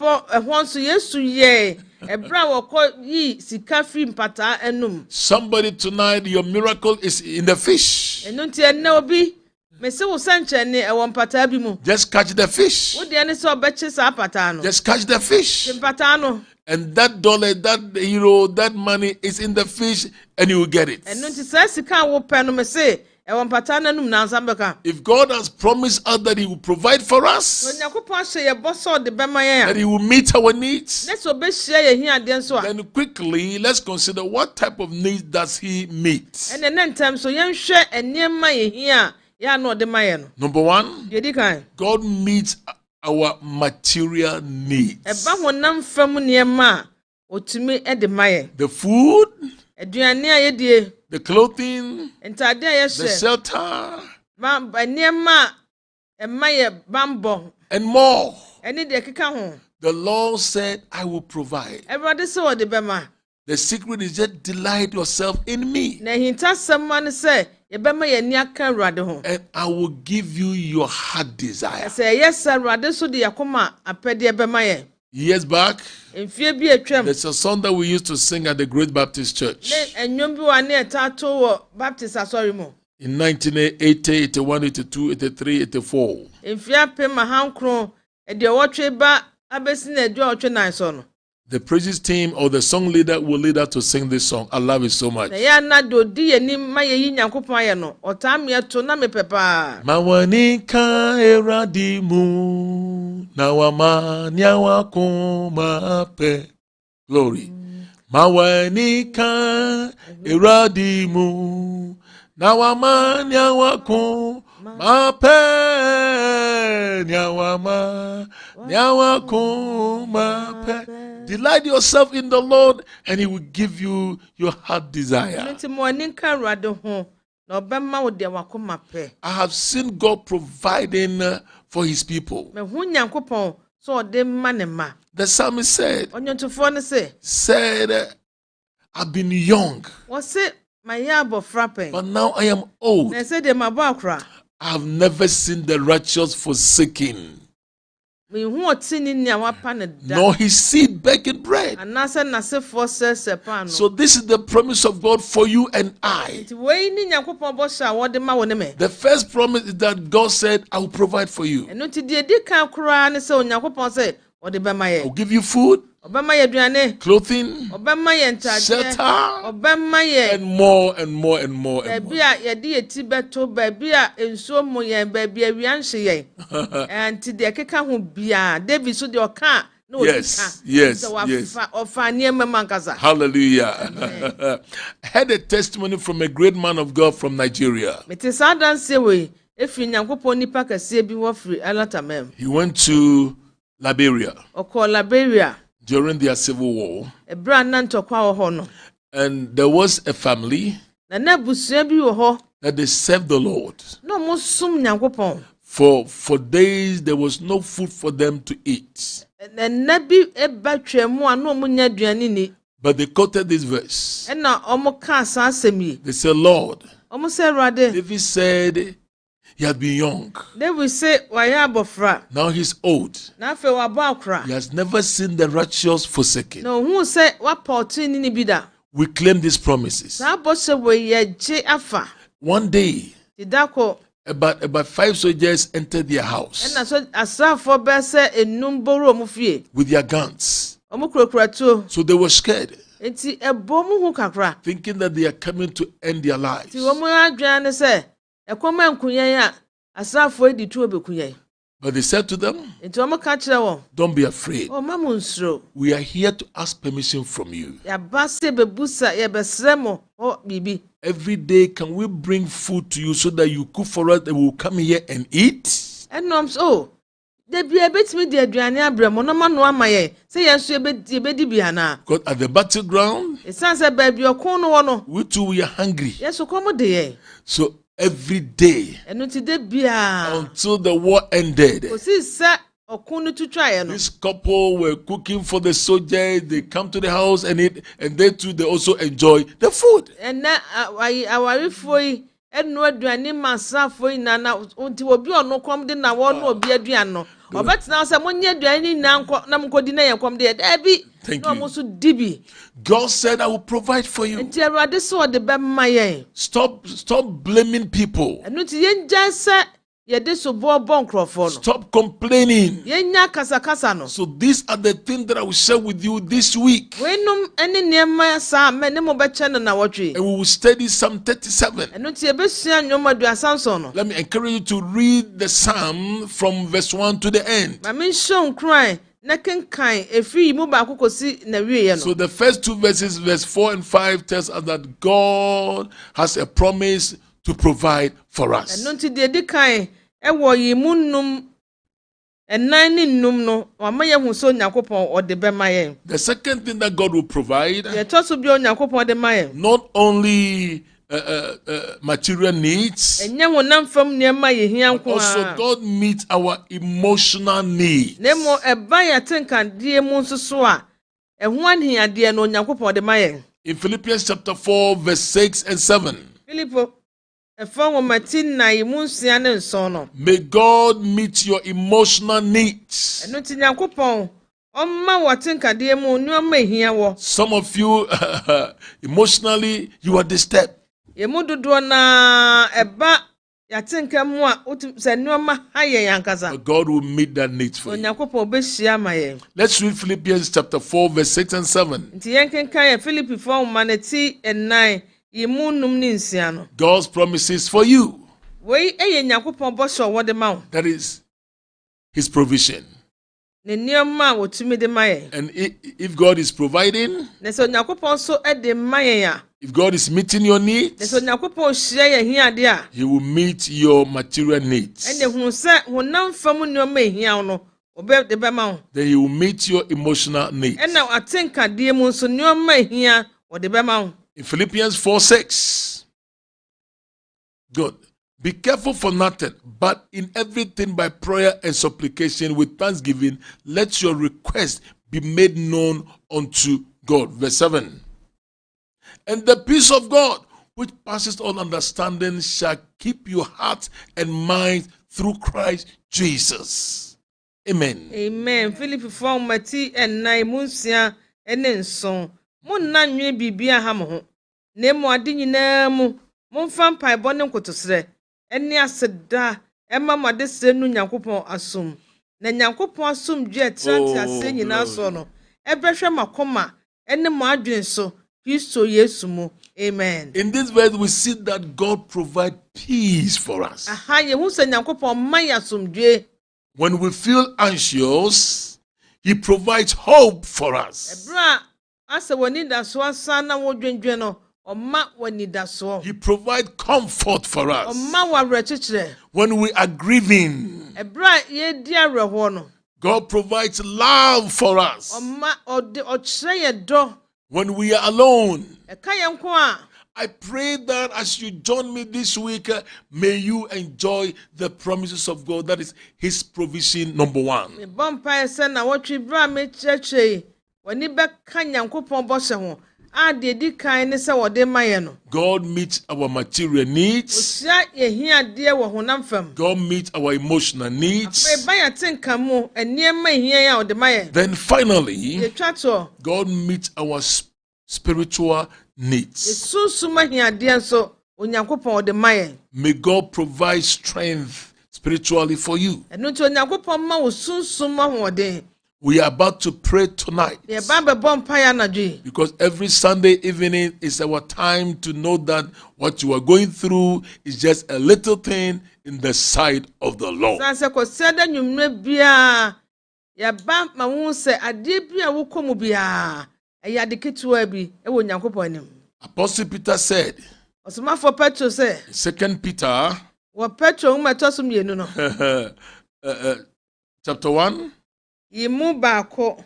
apo ehonso Yesu ye ebra woko yi sika free mpata enum. Somebody tonight, your miracle is in the fish. Enunti enne obi mese wo sanche ne ewo mpata bi mu. Just catch the fish. Wo de ne so obeche sa pata no. Just catch the fish. Mpata no. And that dollar, that euro, that money is in the fish, and you will get it. Enunti sa sika wo pe no mese if God has promised us that He will provide for us, that He will meet our needs, then quickly let's consider what type of needs does He meet. Number one, God meets our material needs. The food, the clothing, the shelter, and more. The Lord said, I will provide. The secret is just delight yourself in me. And I will give you your heart desire. Years back, there's a song that we used to sing at the Great Baptist Church. In 1980, 81, 82, 83, 84. The praises team or the song leader will lead us to sing this song. I love it so much. Mawanika eradimu nawama nyawakuma pe. Glory. Mawanika eradimu nawama nyawakuma pe. Nyawama nyawakuma pe. Delight yourself in the Lord, and He will give you your heart desire. I have seen God providing for His people. The psalmist said, I've been young, but now I am old. I have never seen the righteous forsaken, nor his seed begging bread. So this is the promise of God for you and I. The first promise is that God said, I will provide for you. I will give you food, clothing, shelter, and more and more and more and more. Yes. Hallelujah. I had a testimony from a great man of God from Nigeria. He went to Liberia during their civil war, and there was a family that they served the Lord. For days there was no food for them to eat. But they quoted this verse. They said, Lord, David said he had been young. Now he's old. He has never seen the righteous forsaken. We claim these promises. One day, about 5 soldiers entered their house with their guns. So they were scared, thinking that they are coming to end their lives. But they said to them, don't be afraid. We are here to ask permission from you. Every day, can we bring food to you so that you cook for us and we will come here and eat? Because at the battleground, we too we are hungry. So every day until the war ended, this couple were cooking for the soldiers. They come to the house and eat, and they too they also enjoy the food. Thank you. God said, I will provide for you. Stop blaming people. Stop complaining. So these are the things that I will share with you this week. And we will study Psalm 37. Let me encourage you to read the Psalm from verse 1 to the end. So the first two verses, verse 4 and 5, tells us that God has a promise to provide for us. The second thing that God will provide, not only material needs, but also God meets our emotional needs. In Philippians chapter 4, verse 6 and 7. May God meet your emotional needs. Some of you, emotionally, you are disturbed. But God will meet that need for you. Let's read Philippians chapter 4, verse 6 and 7. God's promises for you. That is His provision. And if God is providing, if God is meeting your needs, He will meet your material needs. Then He will meet your emotional needs. In Philippians 4:6, good. Be careful for nothing, but in everything by prayer and supplication with thanksgiving, let your request be made known unto God. Verse 7. And the peace of God, which passes all understanding, shall keep your heart and mind through Christ Jesus. Amen. Amen. Philippi 4 mati enai munsia enenson. Mun na nwe bibia ha mo ho. Na mu ade nyina mu, momfa mpai bone nkotosre. Eni aseda ema made sre nu Nyankopon asom. Na Nyankopon asom dwe trante ase nyina so no. Ebehwe makoma ene mo adwen so. Kristo Yesu mu. Amen. In this verse we see that God provides peace for us. Aha, ye hu se Nyankopon man asomdwe. When we feel anxious, He provides hope for us. He provides comfort for us. When we are grieving, God provides love for us. When we are alone, I pray that as you join me this week, may you enjoy the promises of God. That is His provision number one. God meets our material needs. God meets our emotional needs. Then finally, God meets our spiritual needs. May God provide strength spiritually for you. We are about to pray tonight, because every Sunday evening is our time to know that what you are going through is just a little thing in the sight of the Lord. Apostle Peter said, 2 Peter chapter 1,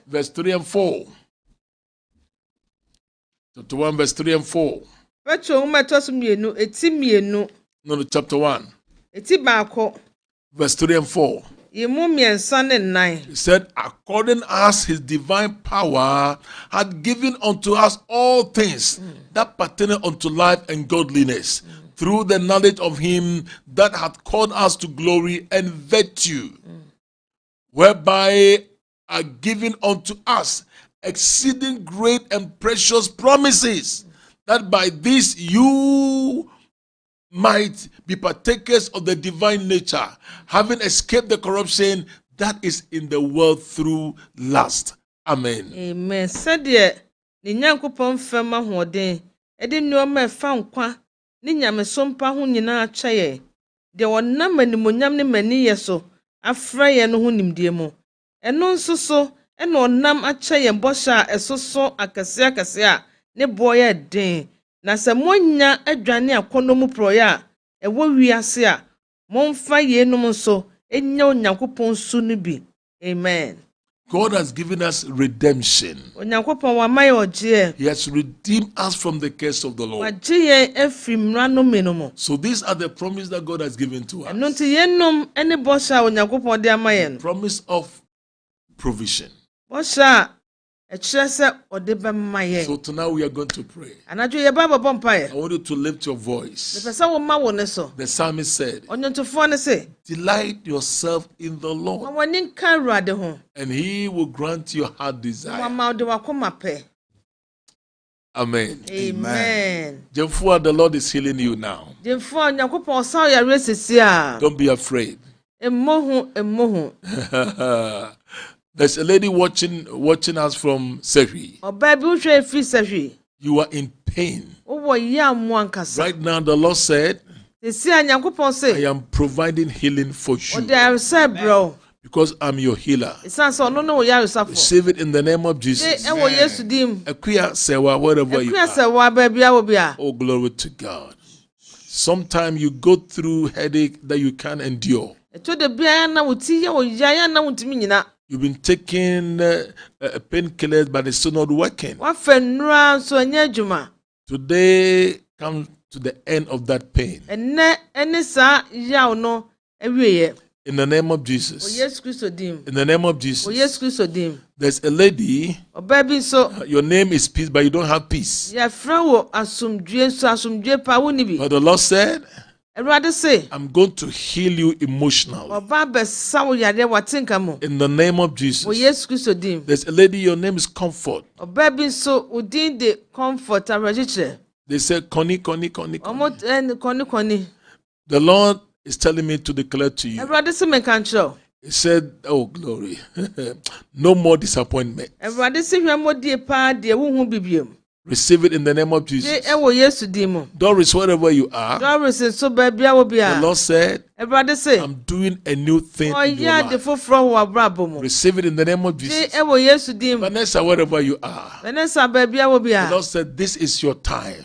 verse 3 and 4. Chapter 1, verse 3 and 4. No, chapter 1, verse 3 and 4. He said, according as His divine power had given unto us all things that pertain unto life and godliness, through the knowledge of Him that hath called us to glory and virtue. whereby are given unto us exceeding great and precious promises, that by this you might be partakers of the divine nature, having escaped the corruption that is in the world through lust. Amen. Amen. Said ni Nyankopɔn fam ahoɔden ɛde nneɛma ɛfa nkwa ne nyamesompa ho nyinaa akyɛ de wɔnam animonyam ne maniyɛ so afra yɛn no ho nimdeɛ mu ɛno nso so ɛna ɔnam akyɛ yɛn bɔhyɛ a ɛsoso akɛse a ne boɔ yɛ den na sɛ monya adwane akɔnnɔ mu prɔyɛ a ɛwɔ wiase a momfa yɛnum nso ɛnya Onyankopɔn su no bi. Amen. God has given us redemption. He has redeemed us from the curse of the Lord. So these are the promises that God has given to us. Promise of provision. So tonight we are going to pray. I want you to lift your voice. The psalmist said, delight yourself in the Lord, and he will grant your heart desire. Amen. Amen. Therefore, the Lord is healing you now. Don't be afraid. There's a lady watching us from Sehi. You are in pain. Right now, the Lord said, I am providing healing for you. Because I'm your healer. Receive it in the name of Jesus. Wherever you are. Oh, glory to God. Sometimes you go through headache that you can't endure. You've been taking painkillers, but it's still not working. Today comes to the end of that pain. In the name of Jesus. In the name of Jesus. There's a lady. Your name is Peace, but you don't have peace. But the Lord said, I'm going to heal you emotionally. In the name of Jesus. There's a lady, your name is Comfort. They say, Connie. The Lord is telling me to declare to you. He said, oh, glory. No more disappointment. Receive it in the name of Jesus. Doris, wherever you are, the Lord said, I'm doing a new thing in your life. Receive it in the name of Jesus. Vanessa, wherever you are, the Lord said, this is your time.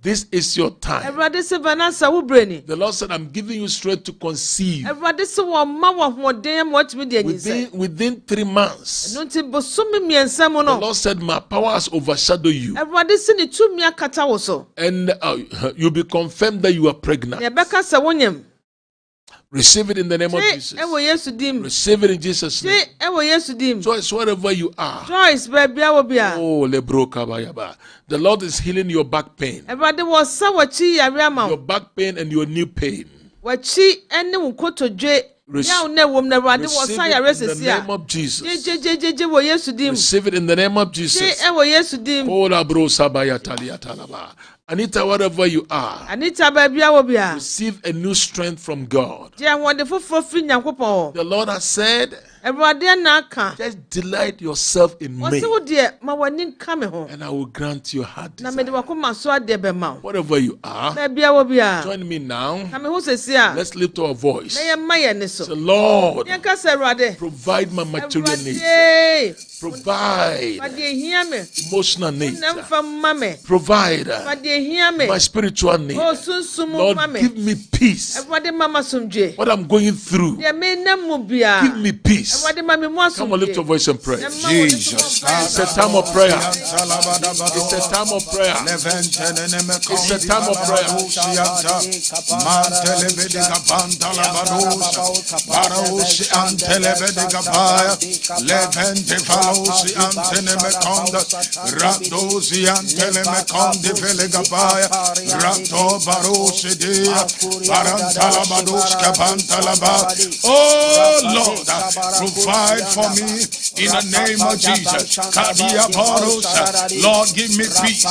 This is your time. The Lord said, I'm giving you strength to conceive. Within 3 months. The Lord said, my power has overshadowed you. And you'll be confirmed that you are pregnant. Receive it in the name of Jesus. Receive it in Jesus' name. Joyce, wherever you are. Oh, the Lord is healing your back pain. Your back pain and your knee pain. Receive it in the name of Jesus. Receive it in the name of Jesus. Anita, wherever you are, receive a new strength from God. The Lord has said, just delight yourself in me, and I will grant your heart desire. Wherever you are, join me now. Let's lift our voice. Say, Lord, provide my material needs. Provide emotional needs. Provide my spiritual needs. Lord, give me peace. What I'm going through, give me peace. Come on, lift your voice and pray. Jesus. It's a time of prayer. It's a time of prayer. It's a time of prayer. Kapaya, Rato Baroshede, Parantalabados Kapantalaba. Oh Lord, provide for me in the name of Jesus. Kadia Barosa, Lord, give me peace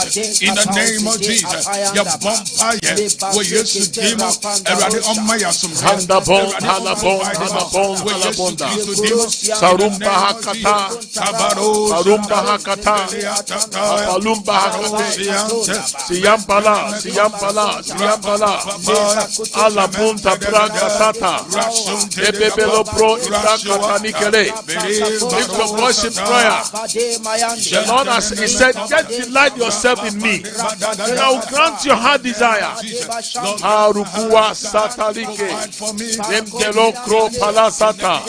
in the name of Jesus. Ya Bompaya, we used to give up Eradi Omaya some Handabon, Halabon, Halabon, Halabonda, Sarumba Hakata, Sarumba Hakata, Palumba Hakate, Siampala, Siampala, Siampala, Alapunta Prakatata, Ebebelo Pro Ibrakata Nikele. Lift your voice in prayer. The Lord has said, just delight yourself in me. And I will grant your heart desire. Harukua Satalike, Nemtelo Kro Palasata,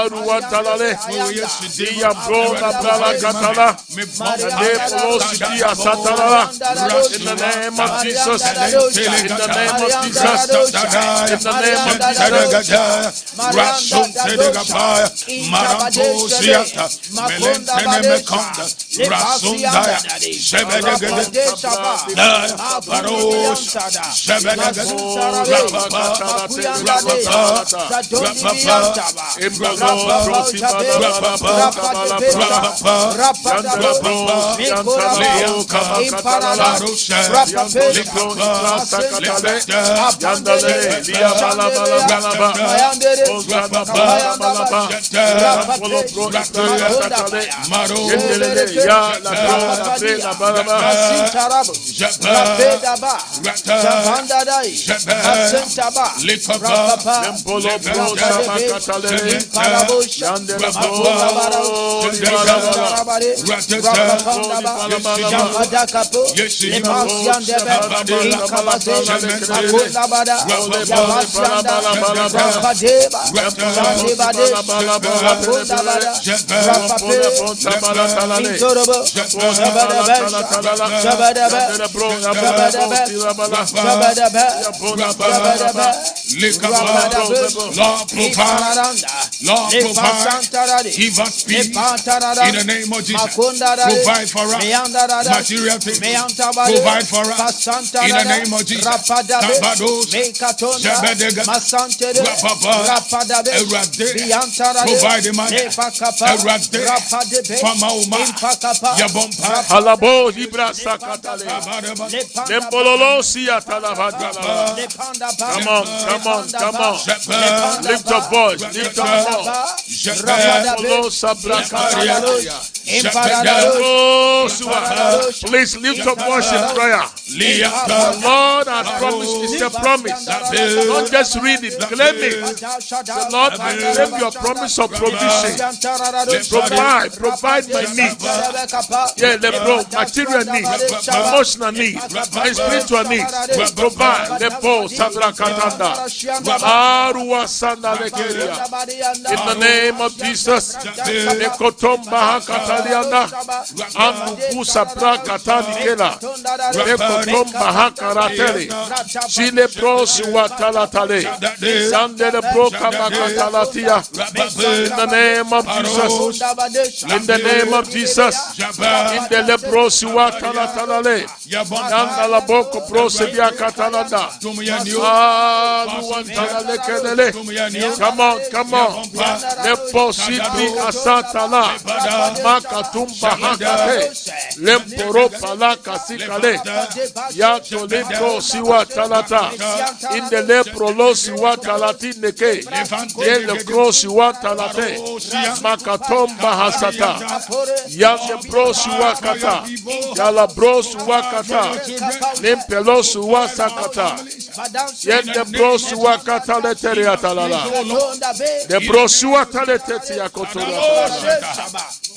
Aruatalale, Diabro Nabala Katala, Nepolo Sidia Satala, in the name of Jesus, in the name of Jesus, in the name of Jesus. Rasun Tedegapaya, Maranto Siata, Melentene Mekonda, Rasundaya, Shebedegade, Baros, Shebedegade, Give us peace in the name of Jesus. Provide for us material things. Provide for us in the name of Jesus. Provide the money. Come on, come on, come on. Lift your voice, lift your voice. Please lift your voice in prayer. The Lord has promised, it's a promise. Don't just read it, claim it. The Lord will claim your promise of provision. Provide my needs. Yeah, material needs, emotional needs, my spiritual needs. Provide the Sabra Katanda. In the name of Jesus, Nekotomba Kataliana, Andukusa Prakatanikela, Nekotomba Hakaratele, Chile Pros Watalatale, Sandele Prokamakatalatia. In the name of Jesus, in the name of Jesus, in the Lepros Watalatale, Yandala Boko Prosebia Katalanda. Come on, come on. Lepositi asatala. Makatumba hakate. Lemporo palaka sikale. Yato lepro siwa talata. In the lepro lo siwa talati neke. Yen lepro siwa talate. Makatomba hasata. Yate pro siwa kata. Yala bro siwa kata. Lempelo siwa sakata. Yen the bro siwa kata letere atalala. The bro siwa talete yakotora.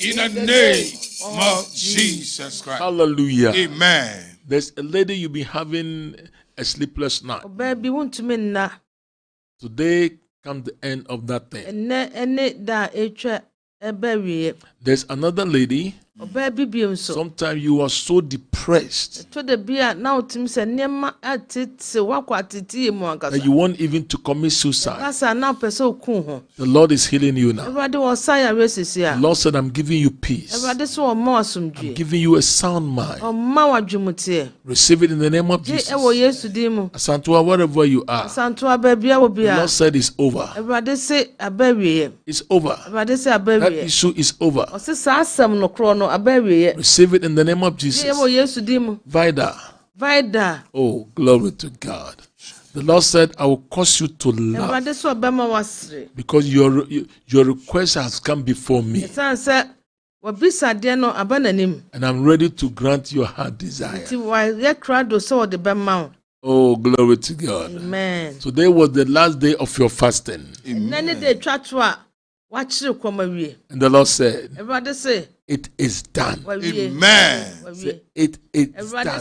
In the name of Jesus Christ. Hallelujah. Amen. There's a lady you've been having a sleepless night. Today comes the end of that thing. There's another lady Sometimes you are so depressed that you want even to commit suicide. The Lord is healing you now. The Lord said, I'm giving you peace. I'm giving you a sound mind. Receive it in the name of Jesus. Asantua, wherever you are, the Lord said it's over. It's over. That issue is over. Receive it in the name of Jesus. Vida. Oh, glory to God. The Lord said, I will cause you to laugh because your request has come before me. And I'm ready to grant your heart desire. Oh, glory to God. Amen. Today was the last day of your fasting. Amen. And the Lord said, it is done. Amen. It is done.